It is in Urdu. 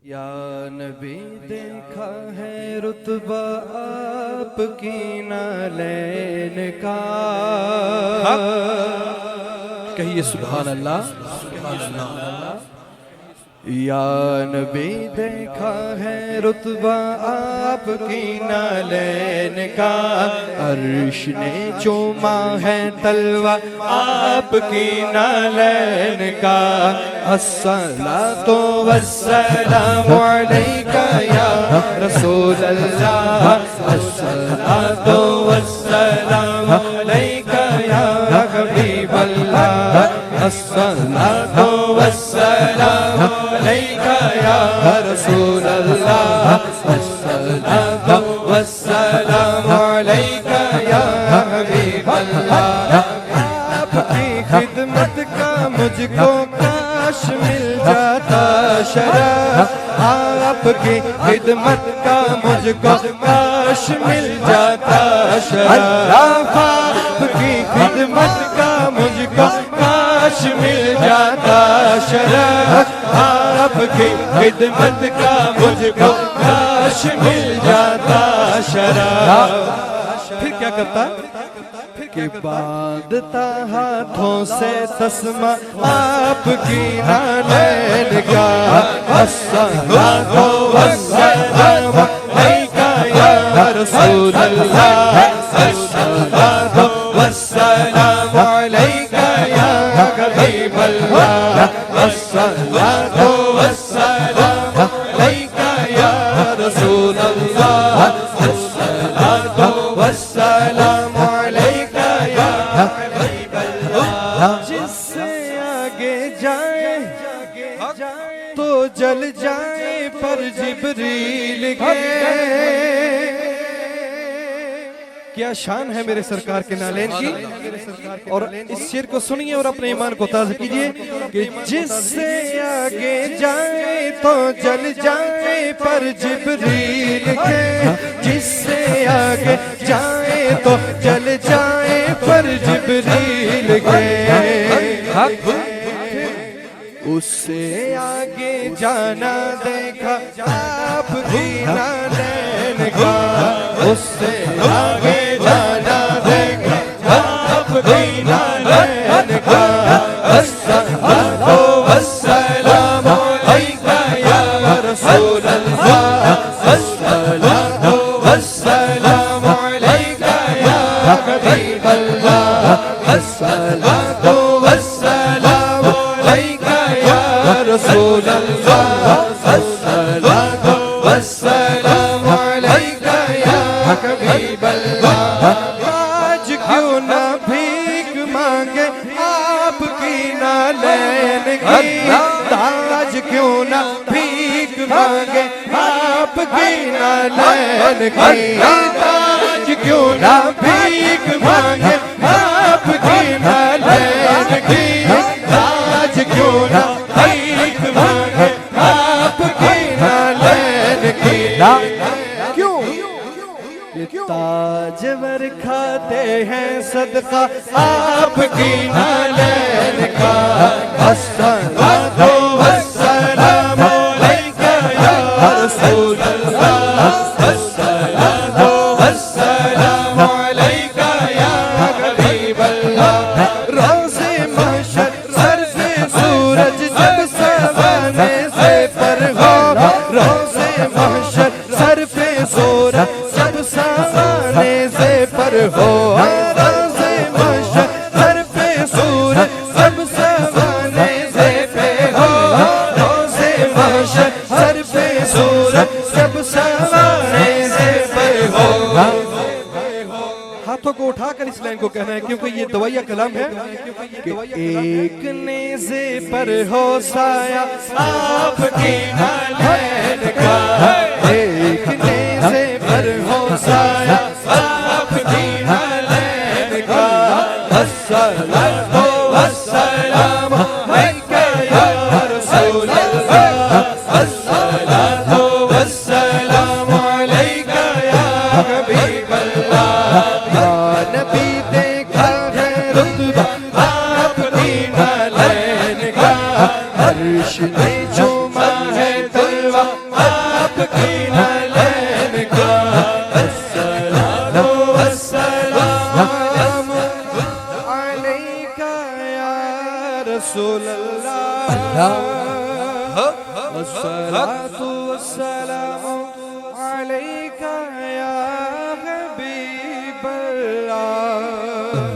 یا نبی دیکھا ہے رتبہ آپ کی نالین کا، کہیے سبحان اللہ سبحان اللہ۔ یا نبی دیکھا ہے رتبہ آپ کی نالین کا، عرش نے چوما ہے تلوہ آپ کی نالین کا، الصلاۃ والسلام علیکہ یا رسول اللہ، الصلاۃ والسلام علیکہ یا حبیب اللہ، الصلاۃ والسلام علیکہ یا رسول اللہ، الصلاۃ والسلام علیکہ یا حبیب اللہ۔ آپ کی خدمت کا مجھ کو کاش مل جاتا شرف، آپ کی خدمت کا مجھ کو کاش مل جاتا شرف، آپ کی خدمت کا مجھ کو کاش مل جاتا شرف، آپ کی خدمت کا مجھ کو کاش مل جاتا شرف۔ پھر کیا کرتا کہ باندھتا ہاتھوں سے تسمہ آپ کی نالین کا، الصلاۃ والسلام علیکہ یا رسول اللہ، الصلاۃ والسلام علیکہ یا حبیب اللہ، الصلاۃ والسلام علیکہ یا رسول اللہ، الصلاۃ والسلام علیکہ یا حبیب اللہ۔ جس سے آگے جائے تو جل جائے پر جبریل کے، کیا شان ہے میرے سرکار کے نالین کی۔ اور اس شعر کو سنیے اور اپنے ایمان کو تازہ کیجئے کہ جس سے آگے جائے تو جل جائے پر جبریل کے، جس سے آگے جائے تو جل جائے پر جبریل کے، اس سے آگے جانا دیکھا آپ کی نالین کا، اس سے آگے جانا دیکھا آپ کی نالین کا، الصلاۃ والسلام علیکہ یا رسول اللہ، الصلاۃ والسلام علیکہ یا حبیب اللہ، الصلاۃ والسلام علیکہ یا رسول اللہ، الصلاۃ والسلام علیکہ یا حبیب اللہ۔ آج کیوں نہ بھیک مانگے آپ کی نالین کی، آج کیوں نہ بھیک مانگے آپ کی نالین کی، آج کیوں نہ بھیک مانگے آپ کی نالین کی، آج کیوں نہ بھیک مانگے آپ کی نالین کی۔ کیوں تاجور کھاتے ہیں صدقہ آپ کی نالین کا، الصلاۃ والسلام علیکہ یا رسول اللہ، الصلاۃ والسلام علیکہ یا حبیب اللہ۔ روز محشر سر سے سورج جب سوانے سے پر ہو، روز محشر سر پہ سورج جب سوانے سے پر ہو، روز محشر سر پہ سورج جب سوانے سے پہ ہو، روز محشر سر پہ سورج جب سوانے سے پر ہو۔ ہاتھوں کو اٹھا کر اس لائن کو کہنا ہے کیونکہ یہ دوائیہ کلام ہے کہ ایک نیزے پر ہو سایہ آپ کی نالین کا، ایک نیزے پر ہو سایہ آپ کی نالین کا، الصلاۃ والسلام علیکہ یا رسول اللہ، الصلاۃ والسلام علیکہ یا حبیب اللہ۔ یا نبی دیکھا ہے رتبہ آپ کی نالین کا، عرش نے چوما ہے تلوہ رسول اللہ والصلاة والسلام علیکہ یا حبیب اللہ